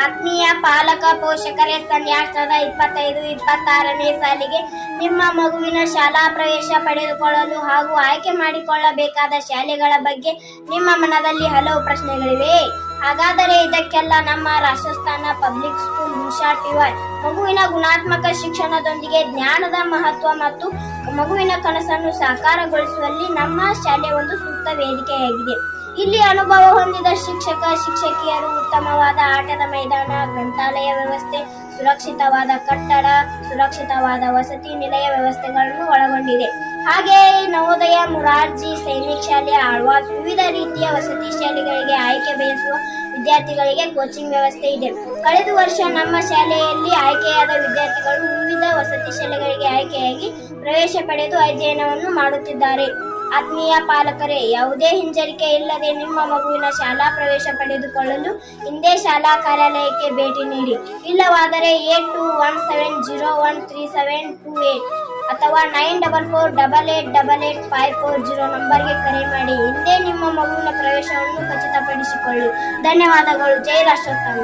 ಆತ್ಮೀಯ ಪಾಲಕ ಪೋಷಕರೇ, 2025-26ನೇ ಸಾಲಿಗೆ ನಿಮ್ಮ ಮಗುವಿನ ಶಾಲಾ ಪ್ರವೇಶ ಪಡೆದುಕೊಳ್ಳಲು ಹಾಗೂ ಆಯ್ಕೆ ಮಾಡಿಕೊಳ್ಳಬೇಕಾದ ಶಾಲೆಗಳ ಬಗ್ಗೆ ನಿಮ್ಮ ಮನದಲ್ಲಿ ಹಲವು ಪ್ರಶ್ನೆಗಳಿವೆ. ಹಾಗಾದರೆ ಇದಕ್ಕೆಲ್ಲ ನಮ್ಮ Rajasthan public school Usha TY ಮಗುವಿನ ಗುಣಾತ್ಮಕ ಶಿಕ್ಷಣದೊಂದಿಗೆ ಜ್ಞಾನದ ಮಹತ್ವ ಮತ್ತು ಮಗುವಿನ ಕನಸನ್ನು ಸಾಕಾರಗೊಳಿಸುವಲ್ಲಿ ನಮ್ಮ ಶಾಲೆ ಒಂದು ಸೂಕ್ತ ವೇದಿಕೆಯಾಗಿದೆ. ಇಲ್ಲಿ ಅನುಭವ ಹೊಂದಿದ ಶಿಕ್ಷಕಿಯರು, ಉತ್ತಮವಾದ ಆಟದ ಮೈದಾನ, ಗ್ರಂಥಾಲಯ ವ್ಯವಸ್ಥೆ, ಸುರಕ್ಷಿತವಾದ ಕಟ್ಟಡ, ಸುರಕ್ಷಿತವಾದ ವಸತಿ ನಿಲಯ ವ್ಯವಸ್ಥೆಗಳನ್ನು ಒಳಗೊಂಡಿದೆ. ಹಾಗೆಯೇ ನವೋದಯ, ಮುರಾರ್ಜಿ, ಸೈನಿಕ್ ಶಾಲೆ, ಆಳ್ವಾಸ್ ವಿವಿಧ ರೀತಿಯ ವಸತಿ ಶಾಲೆಗಳಿಗೆ ಆಯ್ಕೆ ಬಯಸುವ ವಿದ್ಯಾರ್ಥಿಗಳಿಗೆ ಕೋಚಿಂಗ್ ವ್ಯವಸ್ಥೆ ಇದೆ. ಕಳೆದ ವರ್ಷ ನಮ್ಮ ಶಾಲೆಯಲ್ಲಿ ಆಯ್ಕೆಯಾದ ವಿದ್ಯಾರ್ಥಿಗಳು ವಿವಿಧ ವಸತಿ ಶಾಲೆಗಳಿಗೆ ಆಯ್ಕೆಯಾಗಿ ಪ್ರವೇಶ ಪಡೆದು ಅಧ್ಯಯನವನ್ನು ಮಾಡುತ್ತಿದ್ದಾರೆ. ಆತ್ಮೀಯ ಪಾಲಕರೇ, ಯಾವುದೇ ಹಿಂಜರಿಕೆ ಇಲ್ಲದೆ ನಿಮ್ಮ ಮಗುವಿನ ಶಾಲಾ ಪ್ರವೇಶ ಪಡೆದುಕೊಳ್ಳಲು ಇಂದೇ ಶಾಲಾ ಕಾರ್ಯಾಲಯಕ್ಕೆ ಭೇಟಿ ನೀಡಿ. ಇಲ್ಲವಾದರೆ 8217013728 ಅಥವಾ 9448885540 ನಂಬರ್ಗೆ ಕರೆ ಮಾಡಿ. ಇಂದೇ ನಿಮ್ಮ ಮಗುವಿನ ಪ್ರವೇಶವನ್ನು ಖಚಿತಪಡಿಸಿಕೊಳ್ಳಿ. ಧನ್ಯವಾದಗಳು. ಜೈ ರಾಷ್ಟ್ರೋತ್ಥಾನ.